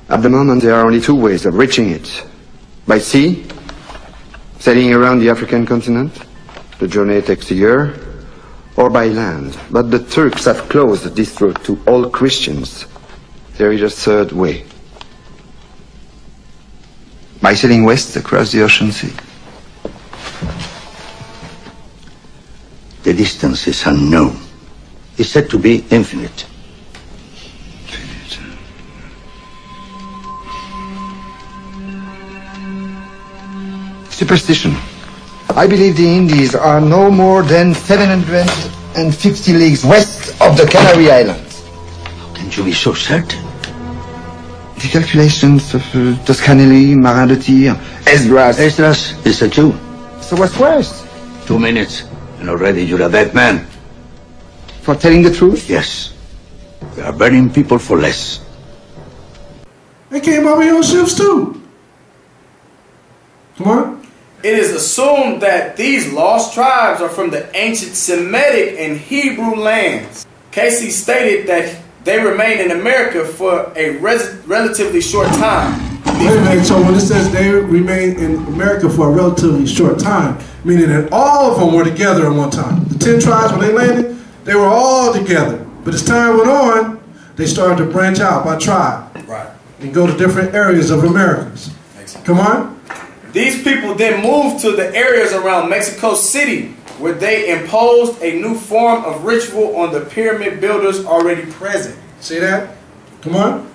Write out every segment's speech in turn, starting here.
At the moment, there are only two ways of reaching it. By sea, sailing around the African continent. The journey takes a year. Or by land. But the Turks have closed this route to all Christians. There is a third way. By sailing west across the ocean sea. The distance is unknown. It's said to be infinite. Superstition. I believe the Indies are no more than 750 leagues west of the Canary Islands. How can you be so certain? The calculations of Toscanelli, Marin de Tir, Esdras. Esdras is a Jew. So what's worse? 2 minutes, and already you're a dead man. For telling the truth? Yes. We are burning people for less. They came over here on ships too. Come on. It is assumed that these lost tribes are from the ancient Semitic and Hebrew lands. Casey stated that they remained in America for a relatively short time. Wait a minute, so when it says they remained in America for a relatively short time, meaning that all of them were together at one time. The 10 tribes, when they landed, they were all together. But as time went on, they started to branch out by tribe. Right. And go to different areas of Americas. Come on. These people then moved to the areas around Mexico City, where they imposed a new form of ritual on the pyramid builders already present. See that? Come on.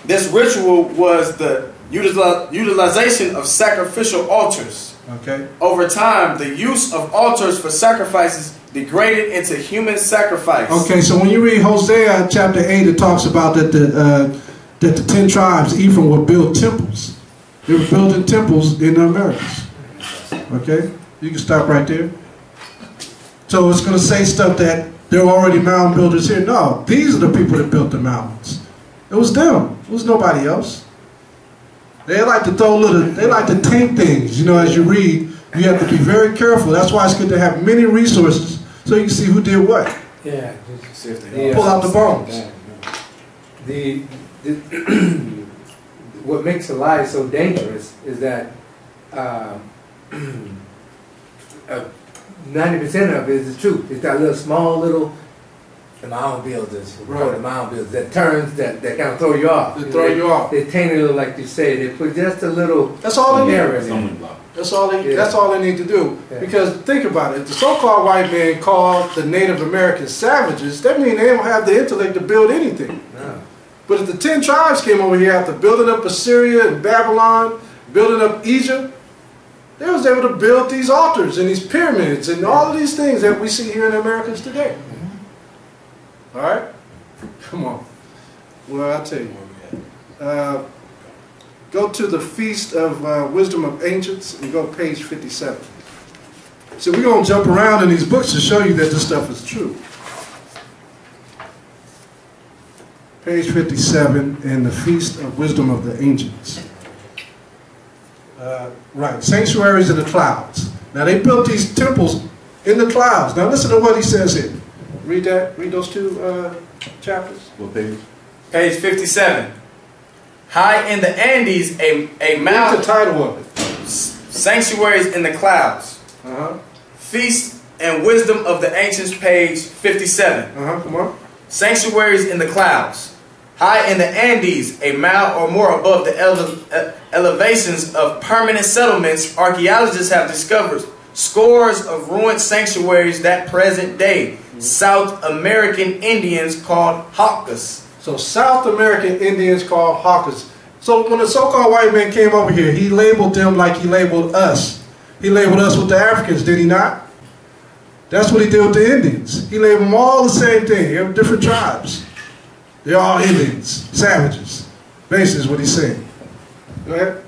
This ritual was the utilization of sacrificial altars. Okay. Over time, the use of altars for sacrifices degraded into human sacrifice. Okay, so when you read Hosea chapter 8, it talks about that the 10 tribes, Ephraim, would build temples. They were building temples in the Americas. Okay? You can stop right there. So it's going to say stuff that there were already mound builders here. No, these are the people that built the mountains. It was them. It was nobody else. They like to throw they like to taint things. You know, as you read, you have to be very careful. That's why it's good to have many resources so you can see who did what. Yeah. Pull out the bones. What makes a lie so dangerous is that 90% of it is the truth. It's that little small the mound builders, right. The mound builders that turns that kind of throw you off. They throw you off. They taint it a little, like you say. They put just a little. That's all they need. That's all they. That's all they need to do. Yeah. Because think about it. If the so-called white man called the Native Americans savages, that means they don't have the intellect to build anything. No. But if the 10 tribes came over here after building up Assyria and Babylon, building up Egypt, they was able to build these altars and these pyramids and all of these things that we see here in the Americas today. Mm-hmm. All right? Come on. Well, I'll tell you. Go to the Feast of Wisdom of Ancients and go page 57. So we're going to jump around in these books to show you that this stuff is true. Page 57 in the Feast of Wisdom of the Ancients. Right, sanctuaries in the clouds. Now they built these temples in the clouds. Now listen to what he says here. Read that. Read those two chapters. What page? Page 57. High in the Andes, a mountain. What's the title of it? Sanctuaries in the clouds. Feast and Wisdom of the Ancients, page 57. Come on. Sanctuaries in the clouds. High in the Andes, a mile or more above the elevations of permanent settlements, archaeologists have discovered scores of ruined sanctuaries that present day South American Indians called Hawkas. So South American Indians called Hawkas. So when the so-called white man came over here, he labeled them like he labeled us. He labeled us with the Africans, did he not? That's what he did with the Indians. He labeled them all the same thing. You have different tribes. They're all Indians, savages. Basically is what he's saying. Go ahead.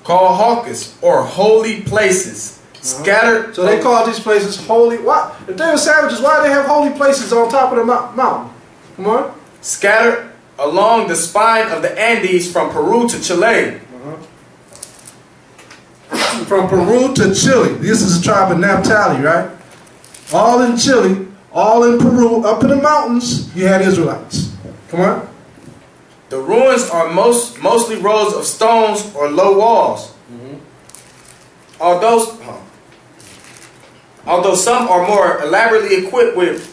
Called Hawkas, or holy places. Scattered. So they call these places holy. Why? If they were savages, why do they have holy places on top of the mountain? Come on. Scattered along the spine of the Andes from Peru to Chile. From Peru to Chile. This is a tribe of Naphtali, right? All in Chile, all in Peru, up in the mountains, you had Israelites. Come on. The ruins are mostly rows of stones or low walls. Although some are more elaborately equipped with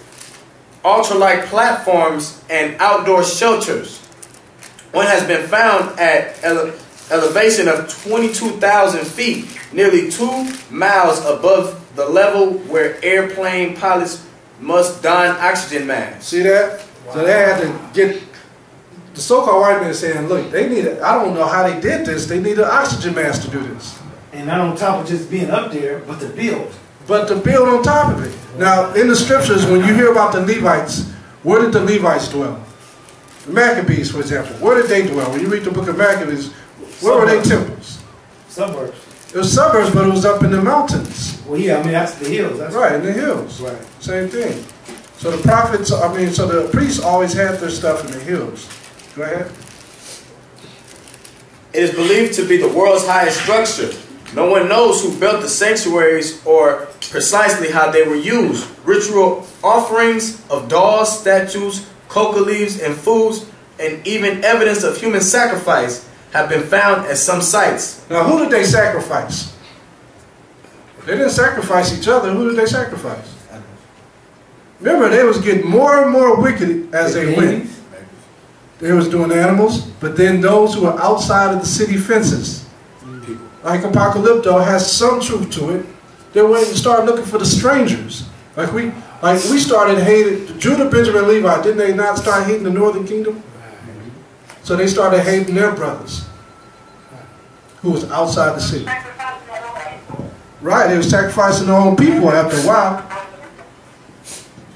altar-like platforms and outdoor shelters. One has been found at elevation of 22,000 feet, nearly 2 miles above the level where airplane pilots must don oxygen masks. See that? Wow. So they had to get the so-called white men saying, look, they need it. I don't know how they did this. They need an oxygen mask to do this. And not on top of just being up there, but to build. But to build on top of it. Now, in the scriptures, when you hear about the Levites, where did the Levites dwell? The Maccabees, for example, where did they dwell? When you read the book of Maccabees, where were they temples? Suburbs. It was suburbs, but it was up in the mountains. Well, yeah, I mean, that's the hills. That's right, in the hills. Right. Same thing. So the prophets, so the priests always had their stuff in the hills. Go ahead. It is believed to be the world's highest structure. No one knows who built the sanctuaries or precisely how they were used. Ritual offerings of dolls, statues, coca leaves, and foods, and even evidence of human sacrifice have been found at some sites. Now, who did they sacrifice? They didn't sacrifice each other. Who did they sacrifice? Remember, they was getting more and more wicked as they went. They was doing animals, but then those who were outside of the city fences, like Apocalypto, has some truth to it. They went and started looking for the strangers. Like we started hating Judah, Benjamin, Levi. Didn't they not start hating the northern kingdom? So they started hating their brothers, who was outside the city. Right, they were sacrificing their own people after a while.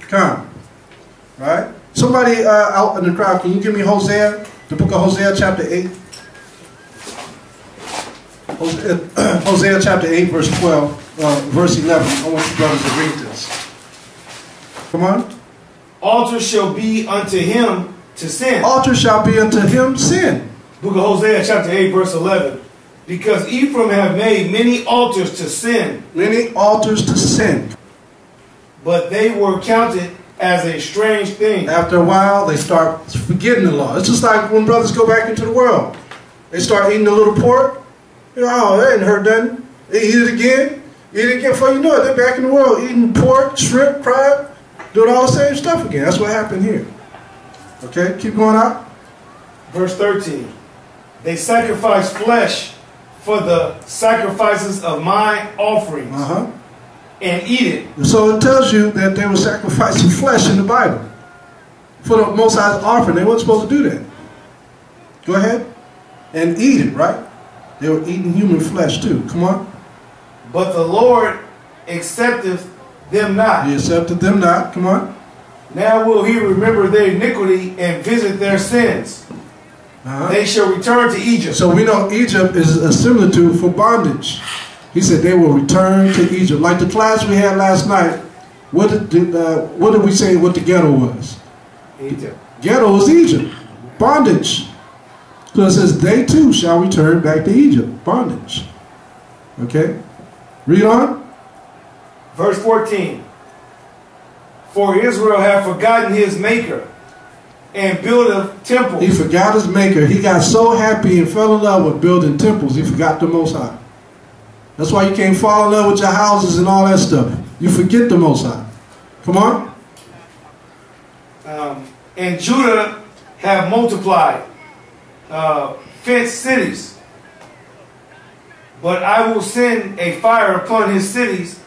Come, right? Somebody out in the crowd, can you give me Hosea, the book of Hosea, chapter 8? Hosea chapter 8, verse 12, verse 11. I want you brothers to read this. Come on. Altar shall be unto him to sin. Altar shall be unto him sin. Book of Hosea chapter 8, verse 11. Because Ephraim have made many altars to sin. Many altars to sin. But they were counted as a strange thing. After a while, they start forgetting the law. It's just like when brothers go back into the world. They start eating a little pork. You know, oh, that ain't hurt nothing. They eat it again. Eat it again. Before you know it, they're back in the world eating pork, shrimp, crab, doing all the same stuff again. That's what happened here. Okay, keep going out. Verse 13. They sacrifice flesh for the sacrifices of my offerings. And eat it. So it tells you that they were sacrificing flesh in the Bible. For the Most High's offering. They weren't supposed to do that. Go ahead. And eat it, right? They were eating human flesh too. Come on. But the Lord accepteth them not. He accepted them not. Come on. Now will he remember their iniquity and visit their sins. They shall return to Egypt. So we know Egypt is a similitude for bondage. He said they will return to Egypt. Like the class we had last night, what did we say what the ghetto was? Egypt. Ghetto was Egypt. Bondage. So it says they too shall return back to Egypt. Bondage. Okay? Read on. Verse 14. For Israel hath forgotten his maker and buildeth temples. He forgot his maker. He got so happy and fell in love with building temples, he forgot the Most High. That's why you can't fall in love with your houses and all that stuff. You forget the Most High. Come on. And Judah have multiplied fenced cities. But I will send a fire upon his cities,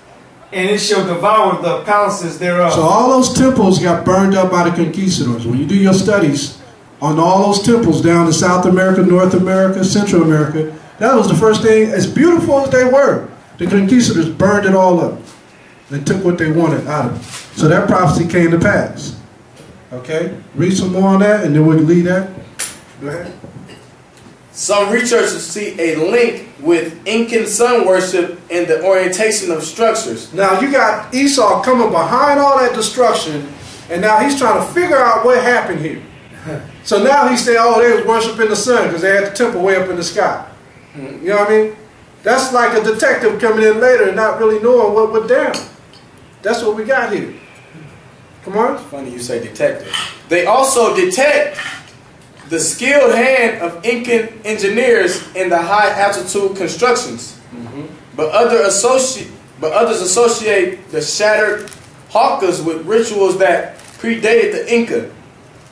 and it shall devour the palaces thereof. So all those temples got burned up by the conquistadors. When you do your studies on all those temples down in South America, North America, Central America, that was the first thing. As beautiful as they were, the conquistadors burned it all up. They took what they wanted out of it. So that prophecy came to pass. Okay? Read some more on that, and then we can leave that. Go ahead. Some researchers see a link with Incan sun worship in the orientation of structures. Now you got Esau coming behind all that destruction, and now he's trying to figure out what happened here. So now he said, oh, they was worshiping the sun because they had the temple way up in the sky. You know what I mean? That's like a detective coming in later and not really knowing what went down. That's what we got here. Come on. It's funny you say detective. They also detect the skilled hand of Incan engineers in the high altitude constructions. But others associate the shattered Hawkas with rituals that predated the Inca.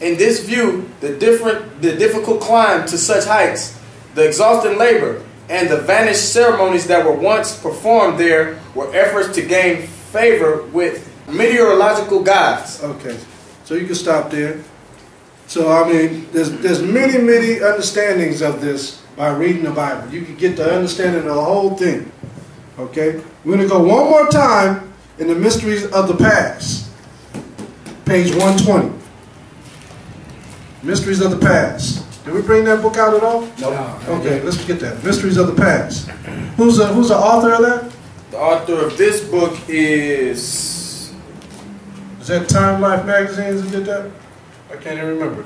In this view, the difficult climb to such heights, the exhausting labor, and the vanished ceremonies that were once performed there were efforts to gain favor with meteorological gods. Okay, so you can stop there. So I mean, there's many understandings of this by reading the Bible. You can get the understanding of the whole thing. Okay, we're going to go one more time in the Mysteries of the Past, page 120. Mysteries of the Past. Did we bring that book out at all? No. Okay, let's get that. Mysteries of the Past. Who's the author of that? The author of this book is that Time Life magazines and get that? I can't even remember.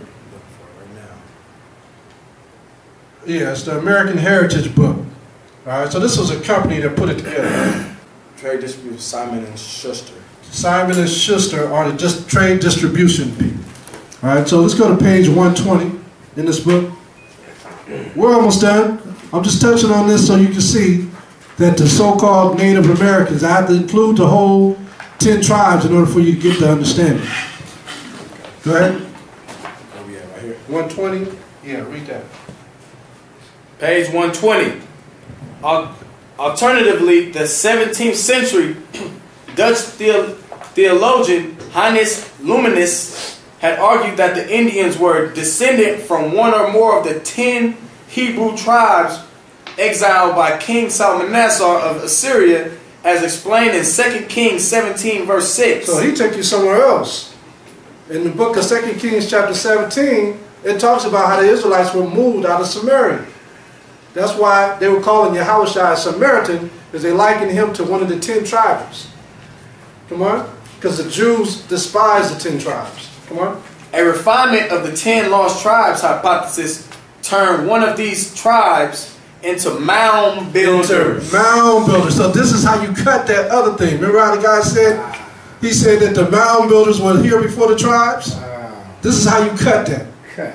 Yeah, it's the American Heritage book. All right, so this was a company that put it together. Trade distribution, Simon and Schuster. Simon and Schuster are the trade distribution people. All right, so let's go to page 120 in this book. We're almost done. I'm just touching on this so you can see that the so-called Native Americans, I have to include the whole 10 tribes in order for you to get the understanding. Go ahead. Where we at, right here? 120. Yeah, read that. Page 120. Alternatively, the 17th century Dutch theologian Hannes Luminus had argued that the Indians were descended from one or more of the 10 Hebrew tribes exiled by King Salmanassar of Assyria, as explained in 2 Kings 17 verse 6. So he took you somewhere else. In the book of 2 Kings chapter 17, it talks about how the Israelites were moved out of Samaria. That's why they were calling Yahushua a Samaritan, because they likened him to one of the 10 tribes. Come on? Because the Jews despise the 10 tribes. Come on? A refinement of the 10 lost tribes hypothesis turned one of these tribes into mound builders. Mound builders. So this is how you cut that other thing. Remember how the guy said? He said that the mound builders were here before the tribes. This is how you cut that. Cut.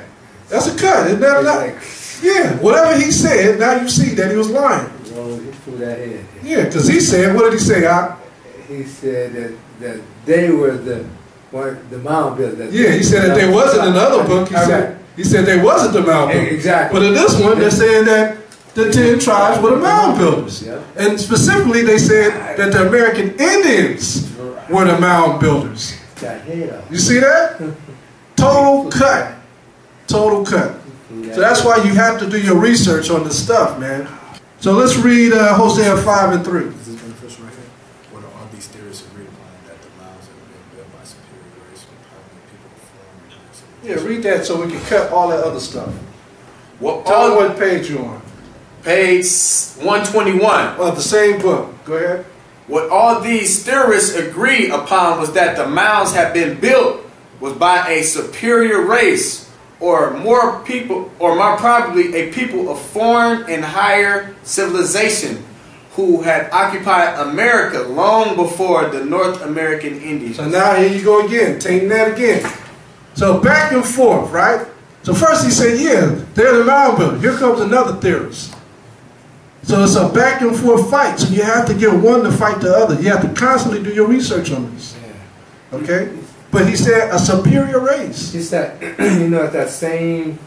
That's a cut. Isn't that not? Yeah. Whatever he said, now you see that he was lying. Well, he threw that in. Yeah, because he said, what did he say? He said that they were the mound builders. Yeah, he said that they wasn't in the other book. He said they wasn't the mound builders. Exactly. But in this one, they're saying that the 10 tribes were the mound builders. Yeah. And specifically, they said that the American Indians were the mound builders. You see that? Total cut. Total cut. So that's why you have to do your research on this stuff, man. So let's read Hosea 5 and 3. Is this beneficial right here? What are all these theories agreed upon that the mounds have been built by superior race and probably people performed? Yeah, read that so we can cut all that other stuff. Tell me what page you're on. Page 121. Of the same book. Go ahead. What all these theorists agree upon was that the mounds had been built was by a superior race, or more probably a people of foreign and higher civilization who had occupied America long before the North American Indians. So now here you go again, taking that again. So back and forth, right? So first he said, yeah, they're the mound builders. Here comes another theorist. So it's a back and forth fight. So you have to get one to fight the other. You have to constantly do your research on this. Okay? But he said a superior race. It's that, you know, that same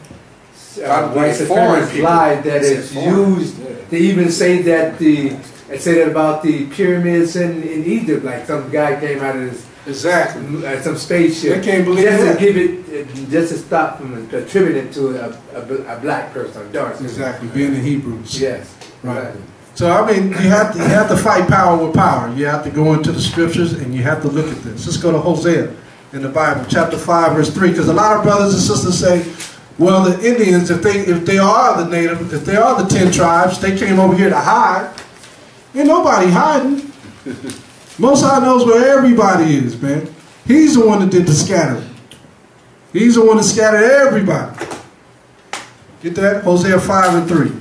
white foreign supremacist lie that is used to even say that about the pyramids in Egypt, like some guy came out of some spaceship. They can't believe just that. to give it, just to stop from attributing it to a black person, a dark person. Exactly, being the Hebrews. Yes. Right. Exactly. So I mean, you have to fight power with power. You have to go into the scriptures and you have to look at this. Let's go to Hosea in the Bible, chapter 5, verse 3, because a lot of brothers and sisters say, well, the Indians, if they are the native, if they are the 10 tribes, they came over here to hide. Ain't nobody hiding. Most High knows where everybody is, man. He's the one that did the scattering. He's the one that scattered everybody. Get that? Hosea 5 and 3.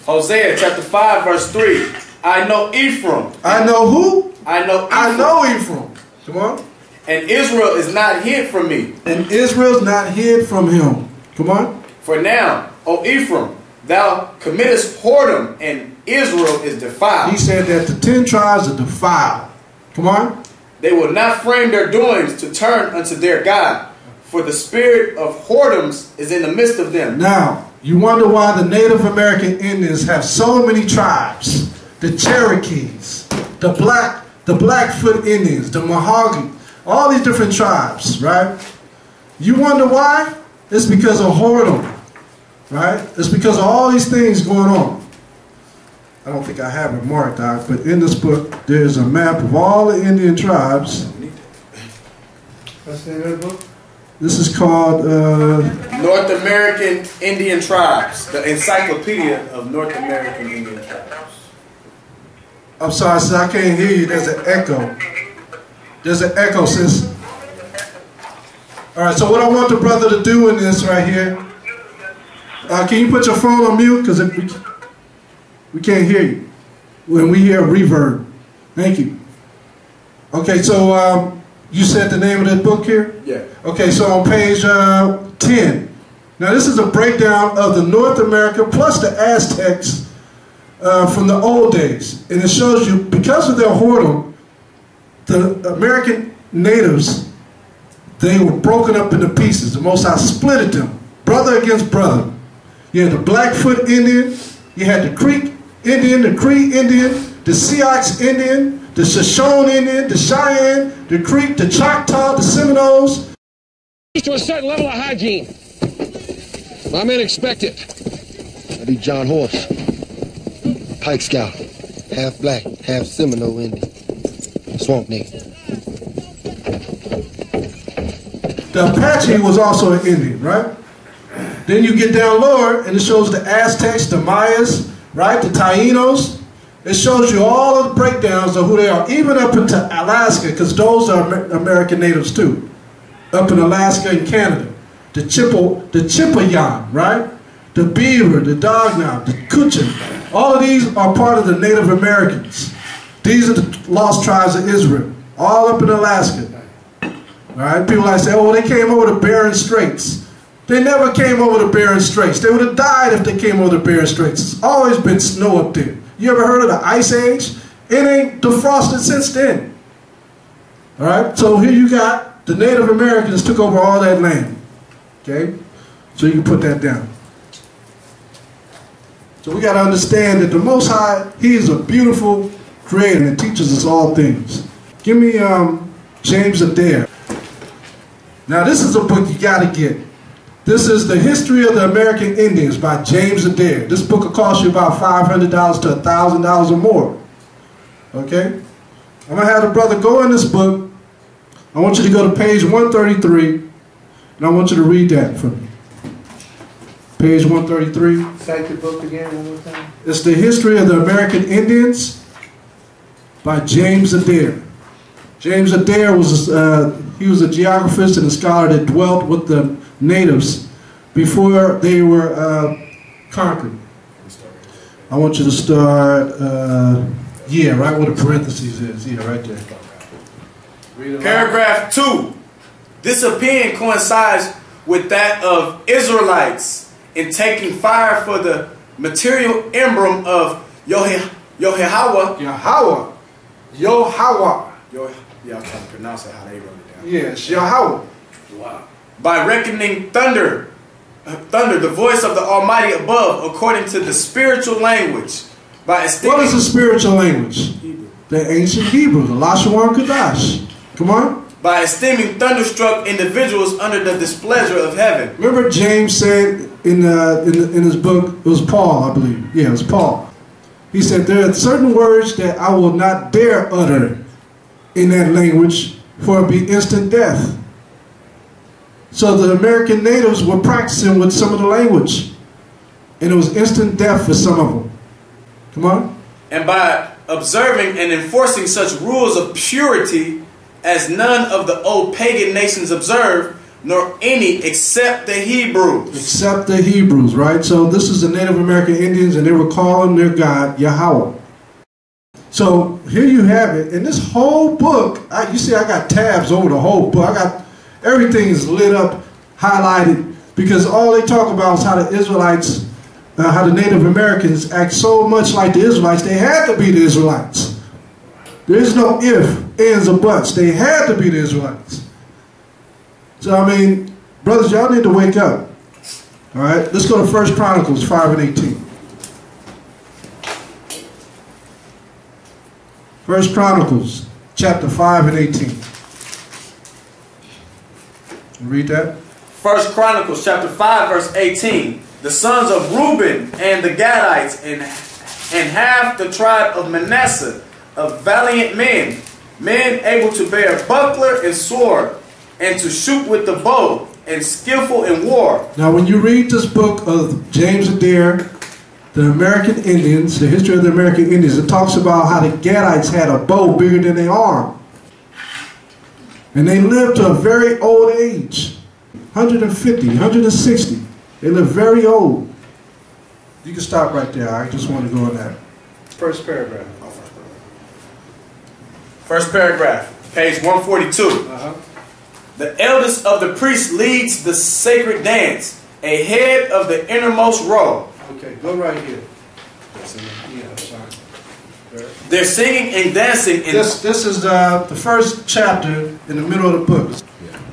Hosea chapter 5 verse 3. I know Ephraim. I know who? I know Ephraim. I know Ephraim. Come on. And Israel is not hid from me. And Israel's not hid from him. Come on. For now, O Ephraim, thou committest whoredom, and Israel is defiled. He said that the 10 tribes are defiled. Come on. They will not frame their doings to turn unto their God, for the spirit of whoredoms is in the midst of them. Now, you wonder why the Native American Indians have so many tribes. The Cherokees, the Blackfoot Indians, the Mahogany, all these different tribes, right? You wonder why? It's because of whoredom, right? It's because of all these things going on. I don't think I have it marked out, but in this book, there's a map of all the Indian tribes. What's the name of the book? This is called North American Indian Tribes, the Encyclopedia of North American Indian Tribes. I'm sorry, sis, I can't hear you. There's an echo. There's an echo, sis. All right, so what I want the brother to do in this right here, can you put your phone on mute? Because we can't hear you when we hear reverb. Thank you. Okay, so you said the name of that book here? Yeah. Okay, so on page 10. Now this is a breakdown of the North America plus the Aztecs from the old days. And it shows you, because of their whoredom, the American natives, they were broken up into pieces. The Most High splitted them, brother against brother. You had the Blackfoot Indian, you had the Creek Indian, the Cree Indian, the Sioux Indian, the Shoshone Indian, the Cheyenne, the Creek, the Choctaw, the Seminoles. To a certain level of hygiene. My men expect it. I be John Horse, Pike Scout, half black, half Seminole Indian, swamp nigga. The Apache was also an Indian, right? Then you get down lower and it shows the Aztecs, the Mayas, right? The Tainos. It shows you all of the breakdowns of who they are, even up into Alaska, because those are American natives too. Up in Alaska and Canada. The Chippewa, right? The Beaver, the Dognaw, the Kutchin. All of these are part of the Native Americans. These are the lost tribes of Israel, all up in Alaska. All right? People like say, oh, they came over the Bering Straits. They never came over the Bering Straits. They would have died if they came over the Bering Straits. It's always been snow up there. You ever heard of the Ice Age? It ain't defrosted since then. All right? So here you got the Native Americans took over all that land. Okay? So you can put that down. So we got to understand that the Most High, He is a beautiful creator and teaches us all things. Give me James Adair. Now this is a book you got to get. This is The History of the American Indians by James Adair. This book will cost you about $500 to $1,000 or more. Okay? I'm going to have the brother go in this book. I want you to go to page 133, and I want you to read that for me. Page 133. Cite the book again one more time. It's The History of the American Indians by James Adair. James Adair was he was a geographist and a scholar that dwelt with the natives before they were conquered. I want you to start, yeah, right where the parentheses is. Yeah, right there. Paragraph 2. This opinion coincides with that of Israelites in taking fire for the material emblem of Yahweh. Yeah, I was trying to pronounce it how they wrote it down. Yes, Yahweh. Wow. By reckoning thunder, the voice of the Almighty above, according to the spiritual language. By what is the spiritual language? Hebrew. The ancient Hebrew, the Lashawan Kadash. Come on. By esteeming thunderstruck individuals under the displeasure of heaven. Remember James said in his book, it was Paul, I believe. Yeah, it was Paul. He said, there are certain words that I will not dare utter in that language, for it be instant death. So the American natives were practicing with some of the language. And it was instant death for some of them. Come on. And by observing and enforcing such rules of purity as none of the old pagan nations observed, nor any except the Hebrews. Except the Hebrews, right? So this is the Native American Indians, and they were calling their God Yahweh. So here you have it. In this whole book, you see I got tabs over the whole book. I got everything is lit up, highlighted, because all they talk about is how the Israelites, how the Native Americans act so much like the Israelites. They had to be the Israelites. There is no if, ands, or buts. They had to be the Israelites. So I mean, brothers, y'all need to wake up. All right, let's go to 1 Chronicles 5 and 18. 1 Chronicles chapter 5 and 18. Read that. 1 Chronicles chapter 5 verse 18. The sons of Reuben and the Gadites and half the tribe of Manasseh, of valiant men, men able to bear buckler and sword, and to shoot with the bow, and skillful in war. Now when you read this book of James Adair, the American Indians, the history of the American Indians, it talks about how the Gadites had a bow bigger than their arm. And they lived to a very old age, 150, 160. They lived very old. You can stop right there. I just want to go on that. First paragraph. First paragraph, page 142. The eldest of the priests leads the sacred dance, a head of the innermost row. Okay, go right here. Yeah, sorry. They're singing and dancing. This is the first chapter in the middle of the book.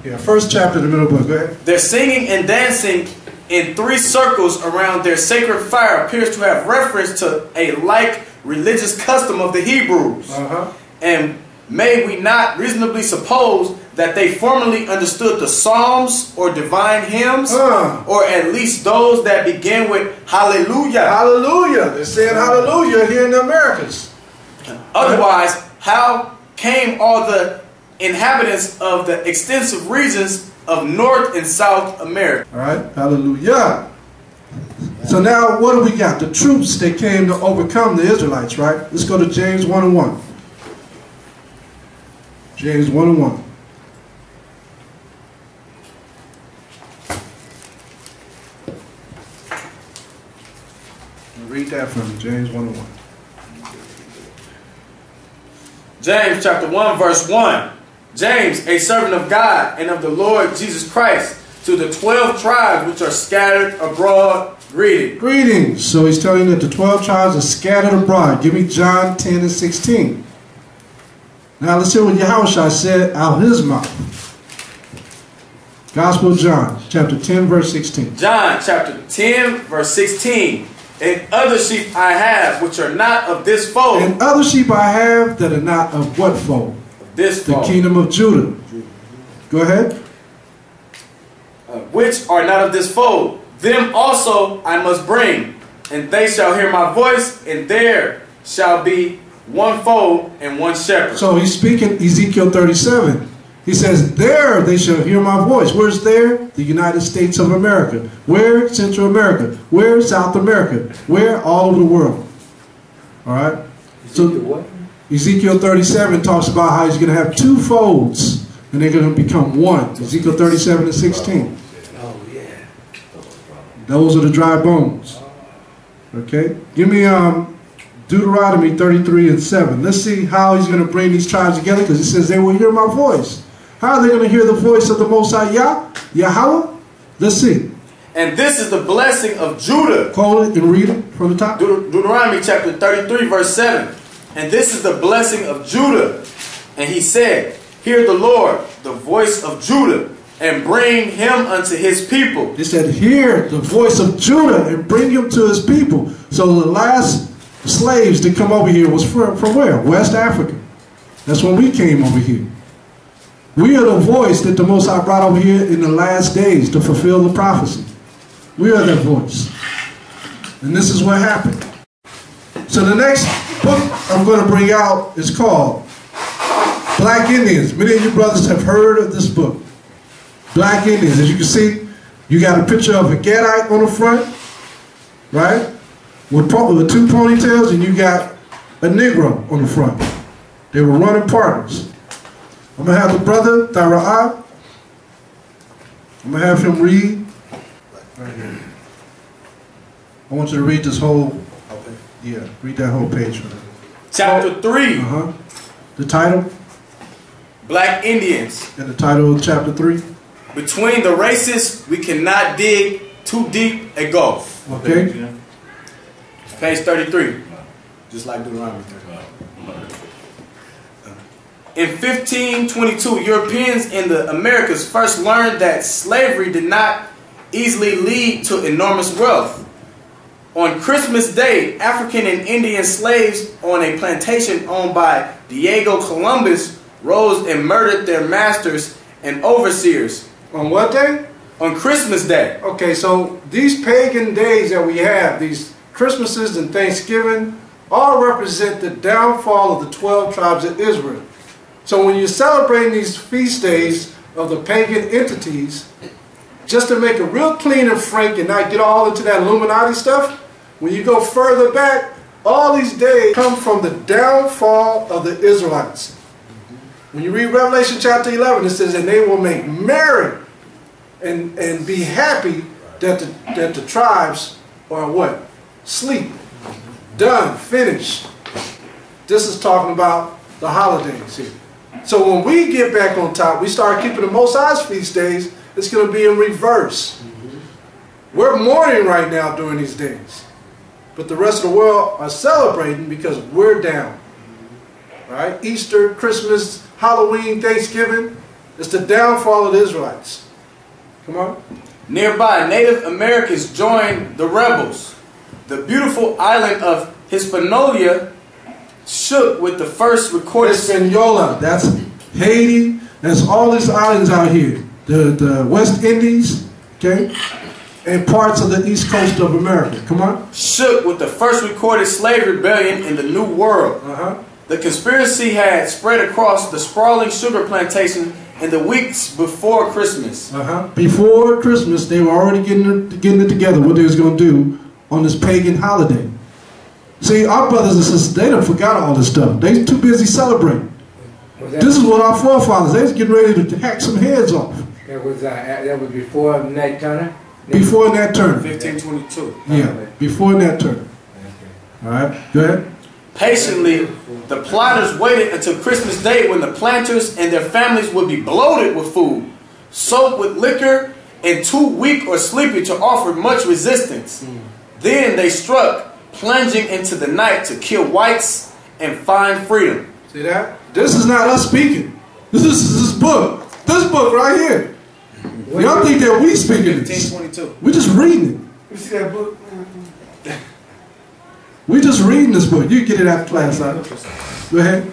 Yeah, first chapter in the middle of the book. Go ahead. They're singing and dancing in 3 circles around their sacred fire appears to have reference to a like religious custom of the Hebrews. And may we not reasonably suppose that they formerly understood the Psalms or divine hymns, or at least those that begin with Hallelujah. Hallelujah. They're saying Hallelujah here in the Americas. Otherwise, how came all the inhabitants of the extensive regions of North and South America? All right, hallelujah. So now what do we got? The troops that came to overcome the Israelites, right? Let's go to James 1 and 1. James 1 and 1. Read that from me, James 1 and 1. James chapter 1 verse 1. James, a servant of God and of the Lord Jesus Christ, to the 12 tribes which are scattered abroad, greeting. Greetings. So he's telling you that the 12 tribes are scattered abroad. Give me John 10 and 16. Now let's hear what Yahushua said out his mouth. Gospel of John, chapter 10, verse 16. John chapter 10, verse 16. And other sheep I have, which are not of this fold. And other sheep I have that are not of what fold? This fold. The kingdom of Judah. Go ahead. Which are not of this fold. Them also I must bring, and they shall hear my voice, and there shall be one fold and one shepherd. So he's speaking Ezekiel 37. He says, there they shall hear my voice. Where's there? The United States of America. Where? Central America. Where? South America. Where? All over the world. All right? So Ezekiel 37 talks about how he's going to have 2 folds, and they're going to become one. Ezekiel 37 and 16. Oh, yeah. Those are the dry bones. Okay? Give me Deuteronomy 33 and 7. Let's see how he's going to bring these tribes together, because he says they will hear my voice. How are they going to hear the voice of the Most High Yahweh? Let's see. And this is the blessing of Judah. Quote it and read it from the top. Deuteronomy chapter 33 verse 7. And this is the blessing of Judah. And he said, hear the Lord, the voice of Judah, and bring him unto his people. He said, hear the voice of Judah and bring him to his people. So the last slaves to come over here was from where? West Africa. That's when we came over here. We are the voice that the Most High brought over here in the last days to fulfill the prophecy. We are that voice. And this is what happened. So the next book I'm going to bring out is called Black Indians. Many of you brothers have heard of this book. Black Indians. As you can see, you got a picture of a Gadite on the front, right? With 2 ponytails, and you got a Negro on the front. They were running partners. I'm going to have the brother, Thara'ah. I'm going to have him read. Right here. I want you to read this whole, read that whole page for them. Chapter 3. The title? Black Indians. And the title of chapter 3? Between the races, we cannot dig too deep a gulf. Okay. Page 33. Just like Deuteronomy 30. In 1522, Europeans in the Americas first learned that slavery did not easily lead to enormous wealth. On Christmas Day, African and Indian slaves on a plantation owned by Diego Columbus rose and murdered their masters and overseers. On what day? On Christmas Day. Okay, so these pagan days that we have, these Christmases and Thanksgiving, all represent the downfall of the 12 tribes of Israel. So when you're celebrating these feast days of the pagan entities, just to make it real clean and frank and not get all into that Illuminati stuff, when you go further back, all these days come from the downfall of the Israelites. When you read Revelation chapter 11, it says that they will make merry and be happy that the tribes are what? Sleep. Done. Finished. This is talking about the holidays here. So when we get back on top, we start keeping the Most High's feast days, it's going to be in reverse. We're mourning right now during these days. But the rest of the world are celebrating because we're down. Right? Easter, Christmas, Halloween, Thanksgiving. It's the downfall of the Israelites. Come on. Nearby, Native Americans joined the rebels. The beautiful island of Hispaniola shook with the first recorded... Hispaniola, that's Haiti, that's all these islands out here. The West Indies, okay? And parts of the east coast of America. Come on. Shook with the first recorded slave rebellion in the New World. The conspiracy had spread across the sprawling sugar plantation in the weeks before Christmas. Before Christmas, they were already getting it together, what they was going to do on this pagan holiday. See, our brothers and sisters, they done forgot all this stuff. They too busy celebrating. This is what our forefathers, they was getting ready to hack some heads off. That was before Nat Turner? Before Nat Turner. 1522. Yeah, before Nat Turner. All right, go ahead. Patiently, the plotters waited until Christmas Day when the planters and their families would be bloated with food, soaked with liquor, and too weak or sleepy to offer much resistance. Then they struck, plunging into the night to kill whites and find freedom. See that? This is not us speaking. This is this book. This book right here. Y'all think that we speaking this. 1522. We're just reading it. You see that book? We're just reading this book. You get it after class. Go ahead.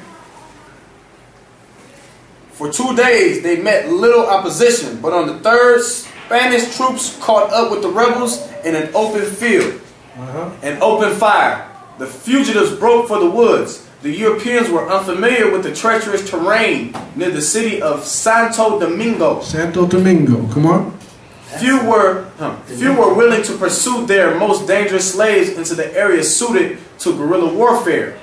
For 2 days, they met little opposition, but on the third, Spanish troops caught up with the rebels in an open field. An open fire. The fugitives broke for the woods. The Europeans were unfamiliar with the treacherous terrain near the city of Santo Domingo. Santo Domingo, come on. Few were willing to pursue their most dangerous slaves into the areas suited to guerrilla warfare.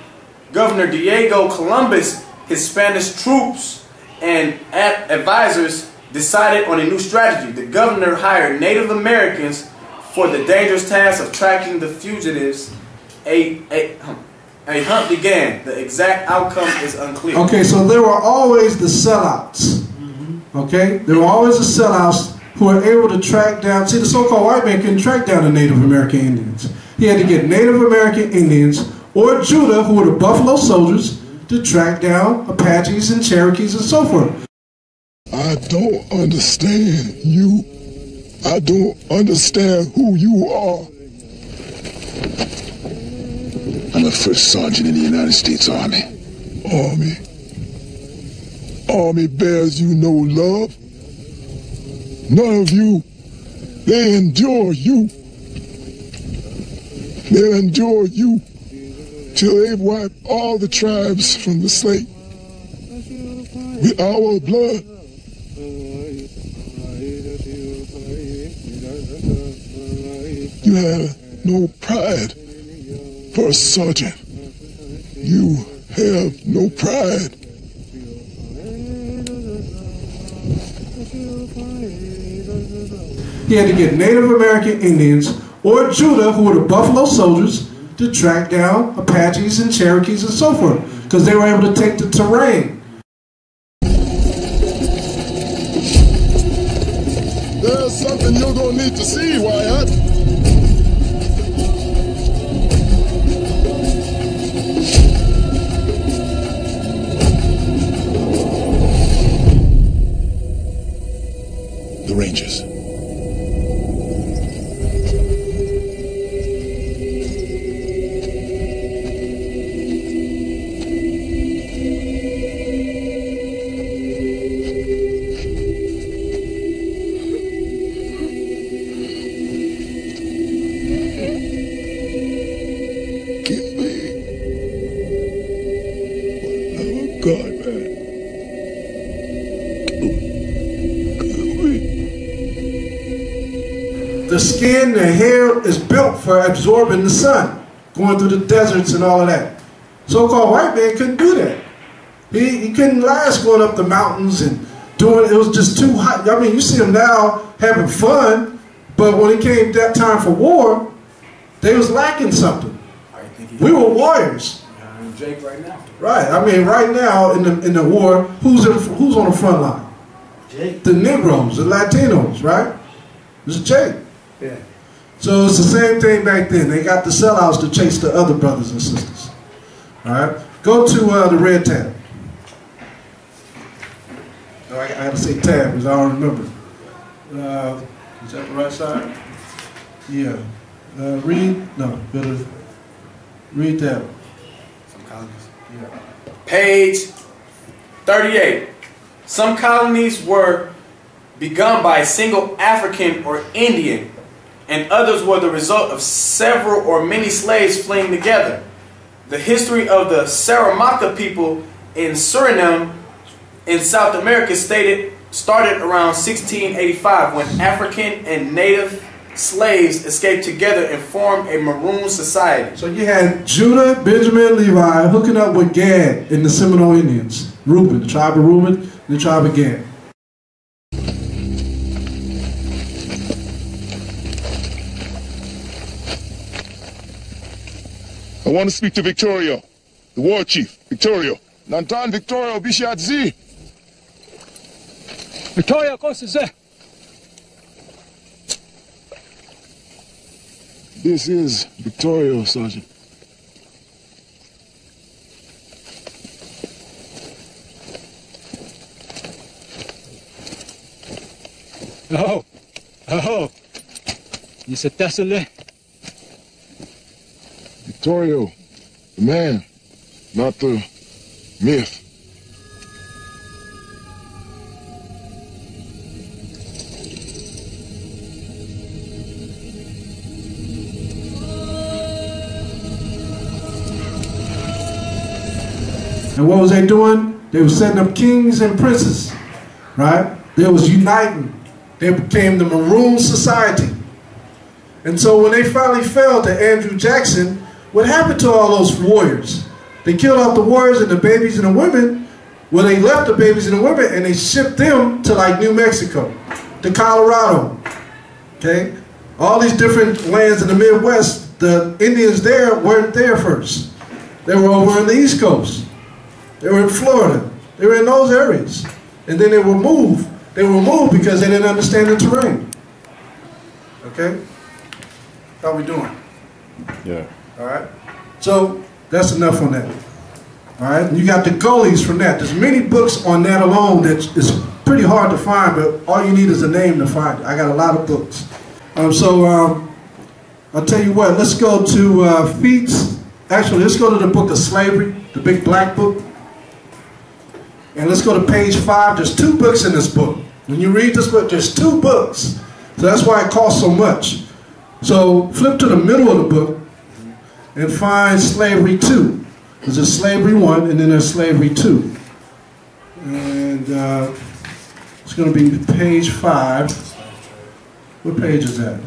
Governor Diego Columbus, his Spanish troops, and advisors decided on a new strategy. The governor hired Native Americans for the dangerous task of tracking the fugitives. A hunt began. The exact outcome is unclear. Okay, so there were always the sellouts. Okay? There were always the sellouts who were able to track down. See, the so-called white man couldn't track down the Native American Indians. He had to get Native American Indians or Judah, who were the Buffalo Soldiers, to track down Apaches and Cherokees and so forth. I don't understand you. I don't understand who you are. I'm a first sergeant in the United States Army. Army bears you no love. None of you, they endure you. They'll endure you till they've wiped all the tribes from the slate with our blood. You have no pride, First Sergeant. You have no pride. He had to get Native American Indians or Judah, who were the Buffalo Soldiers, to track down Apaches and Cherokees and so forth, because they were able to take the terrain. There's something you're gonna need to see, Wyatt. The Rangers. The skin, the hair is built for absorbing the sun, going through the deserts and all of that. So-called white man couldn't do that. He couldn't last going up the mountains and doing it. Was just too hot. I mean, you see them now having fun, but when it came that time for war, they was lacking something. We were warriors. Jake right now. Right. I mean, right now in the war, who's on the front line? Jake. The Negroes, the Latinos, right? It's Jake. Yeah. So it's the same thing back then. They got the sellouts to chase the other brothers and sisters. All right. Go to the red tab. I had to say tab because I don't remember. Is that the right side? Yeah. Read. No. Better read that. Some colonies. Yeah. Page 38. Some colonies were begun by a single African or Indian, and others were the result of several or many slaves fleeing together. The history of the Saramaka people in Suriname in South America started around 1685 when African and native slaves escaped together and formed a maroon society. So you had Judah, Benjamin, Levi hooking up with Gad in the Seminole Indians. Reuben, the tribe of Reuben, and the tribe of Gad. I want to speak to Victorio, the war chief. Victorio. Nantan Victorio Bishat Z. Victoria, Kosise. This is Victorio, Sergeant. Oh. You said Thessaly? Victorio, the man, not the myth. And what was they doing? They were setting up kings and princes, right? They was uniting. They became the Maroon Society. And so when they finally fell to Andrew Jackson, what happened to all those warriors? They killed off the warriors and the babies and the women. Well, they left the babies and the women and they shipped them to like New Mexico, to Colorado, okay? All these different lands in the Midwest, the Indians there weren't there first. They were over on the East Coast. They were in Florida. They were in those areas. And then they were moved. They were moved because they didn't understand the terrain. Okay? How we doing? Yeah. All right? So, that's enough on that. All right? And you got the gullies from that. There's many books on that alone that is pretty hard to find, but all you need is a name to find it. I got a lot of books. I'll tell you what. Let's go to Feats. Actually, let's go to the book of slavery, the big black book. And let's go to page 5. There's 2 books in this book. When you read this book, there's 2 books. So that's why it costs so much. So flip to the middle of the book and find Slavery 2. There's Slavery 1 and then there's Slavery 2. And it's going to be page 5. What page is that?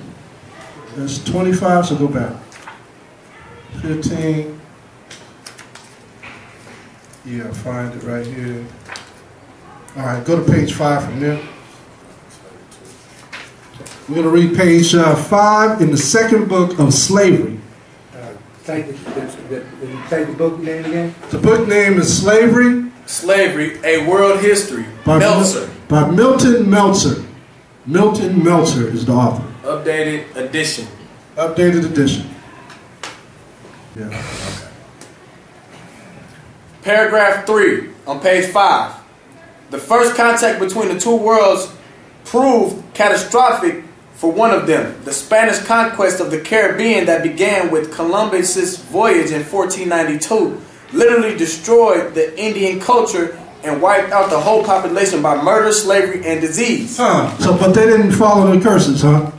That's 25, so go back. 15. Yeah, find it right here. All right, go to page 5 from there. We're going to read page 5 in the second book of Slavery. Cite the book name again? The book name is Slavery. Slavery, A World History. Meltzer. By Milton Meltzer. Milton Meltzer is the author. Updated edition. Updated edition. Yeah. Okay. Paragraph 3 on page 5. The first contact between the two worlds proved catastrophic for one of them. The Spanish conquest of the Caribbean that began with Columbus's voyage in 1492 literally destroyed the Indian culture and wiped out the whole population by murder, slavery, and disease. But they didn't follow the curses, huh?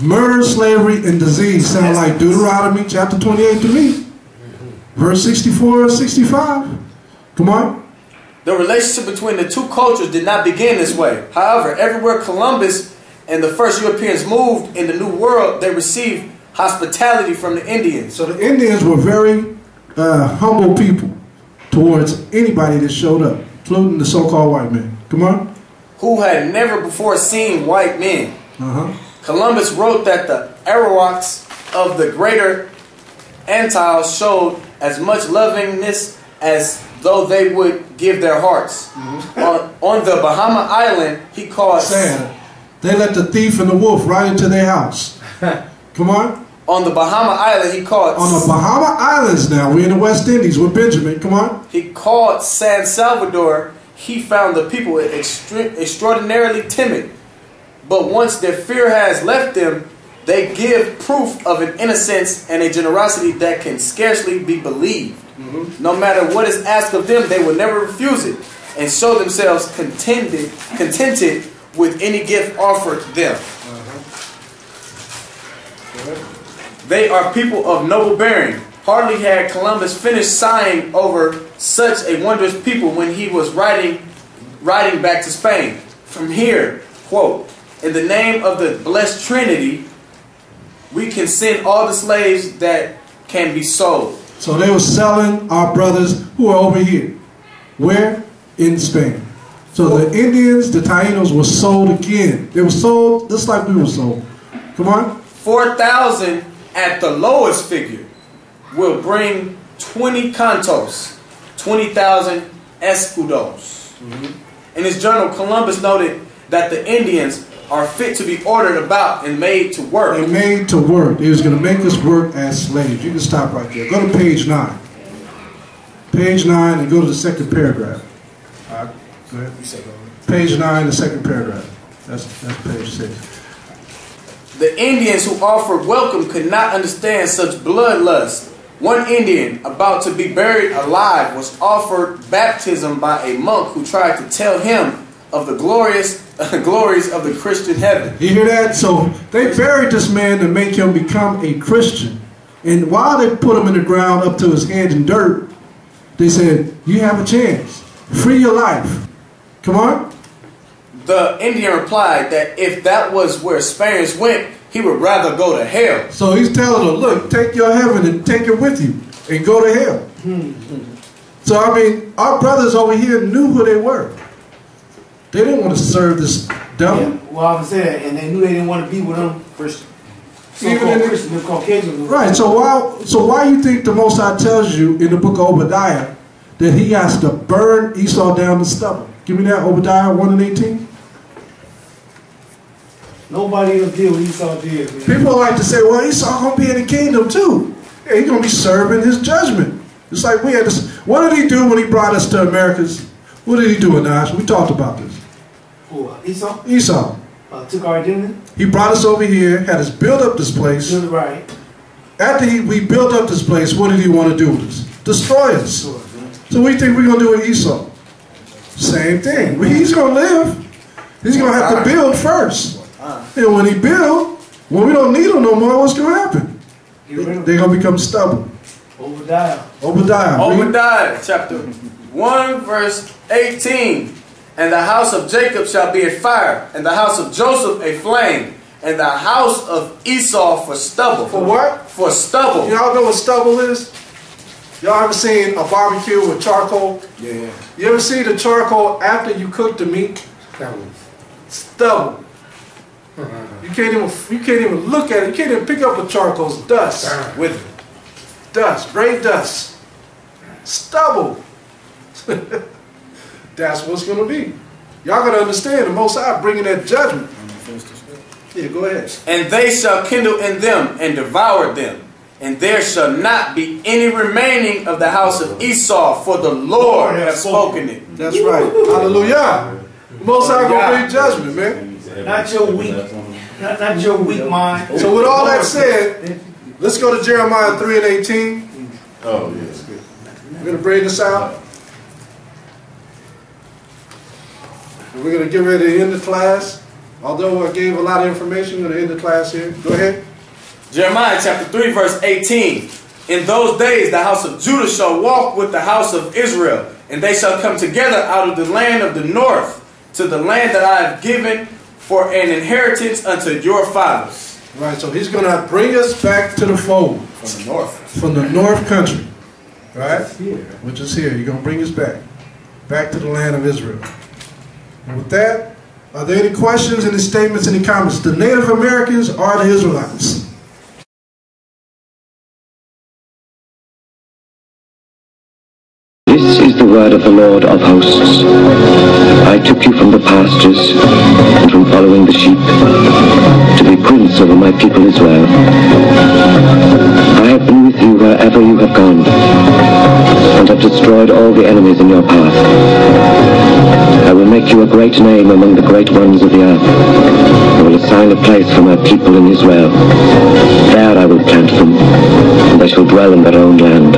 Murder, slavery, and disease sound like Deuteronomy chapter 28 to me. Verse 64 and 65. Come on. The relationship between the two cultures did not begin this way. However, everywhere Columbus and the first Europeans moved in the New World, they received hospitality from the Indians. So the Indians were very humble people towards anybody that showed up, including the so-called white men. Come on. Who had never before seen white men. Columbus wrote that the Arawaks of the greater Antilles showed as much lovingness as though they would give their hearts. On the Bahama Island, he called... They let the thief and the wolf right into their house. Come on. On the Bahama Island, he called... On the Bahama Islands now. We're in the West Indies with Benjamin. Come on. He called San Salvador. He found the people extraordinarily timid. But once their fear has left them, they give proof of an innocence and a generosity that can scarcely be believed. No matter what is asked of them, they will never refuse it and show themselves contented with any gift offered them. They are people of noble bearing. Hardly had Columbus finished sighing over such a wondrous people when he was riding back to Spain. From here, quote, in the name of the blessed Trinity, we can send all the slaves that can be sold. So they were selling our brothers who are over here. Where? In Spain. So the Indians, the Tainos were sold again. They were sold just like we were sold. Come on. 4,000 at the lowest figure will bring 20 cantos, 20,000 escudos. In his journal, Columbus noted that the Indians are fit to be ordered about and made to work. They're made to work. He was going to make us work as slaves. You can stop right there. Go to page 9. Page 9 and go to the second paragraph. All right, go ahead. Page 9, the second paragraph. That's page 6. The Indians who offered welcome could not understand such bloodlust. One Indian, about to be buried alive, was offered baptism by a monk who tried to tell him of the glories of the Christian heaven. You hear that? So they buried this man to make him become a Christian. And while they put him in the ground up to his hands in dirt, they said, you have a chance. Free your life. Come on. The Indian replied that if that was where Spaniards went, he would rather go to hell. So he's telling them, look, take your heaven and take it with you and go to hell. So, I mean, our brothers over here knew who they were. They didn't want to serve this devil. Yeah, well, I was saying, and they knew they didn't want to be with them. The Caucasians. Right. So why you think the Most High tells you in the book of Obadiah that he has to burn Esau down to stubble? Give me that, Obadiah 1:18. Nobody will deal with Esau did. People like to say, well, Esau gonna be in the kingdom too. Yeah, he's gonna be serving his judgment. It's like we had this. What did he do when he brought us to Americas? What did he do, Anash? We talked about this. Who? Esau? Esau. Took our identity? He brought us over here, had us build up this place. Right. After we built up this place, what did he want to do with us? Destroy us. So we think we're going to do with Esau. Same thing. He's going to live. He's going to have to build first. And when he build, when we don't need him no more, what's going to happen? They're going to become stubborn. Obadiah. Obadiah, chapter 1, verse 18. And the house of Jacob shall be a fire, and the house of Joseph a flame, and the house of Esau for stubble. For what? For stubble. Y'all know what stubble is? Y'all ever seen a barbecue with charcoal? Yeah. You ever see the charcoal after you cook the meat? Stubble. You can't even look at it. You can't even pick up the charcoal's dust. With dust, great dust, stubble. That's what's going to be. Y'all got to understand the Most High bringing that judgment. Yeah, go ahead. And they shall kindle in them and devour them. And there shall not be any remaining of the house of Esau, for the Lord hath spoken it. That's right. Hallelujah. The Most High going to bring judgment, man. Not your weak, not your weak mind. So with all that said, let's go to Jeremiah 3 and 18. Oh, yes. We're going to bring this out. And we're going to get ready to end the class. Although I gave a lot of information, we're going to end the class here. Go ahead. Jeremiah chapter 3 verse 18. In those days the house of Judah shall walk with the house of Israel, and they shall come together out of the land of the north to the land that I have given for an inheritance unto your fathers. Right, so he's going to bring us back to the fold. From the north. From the north country. Right? Which is here. You're going to bring us back. Back to the land of Israel. And with that, are there any questions, any statements, any comments? The Native Americans are the Israelites. This is the word of the Lord of hosts. I took you from the pastures and from following the sheep to be prince over my people Israel. I have been with you wherever you have gone and have destroyed all the enemies in your path. I will make you a great name among the great ones of the earth. I will assign a place for my people in Israel. There I will plant them, and they shall dwell in their own land.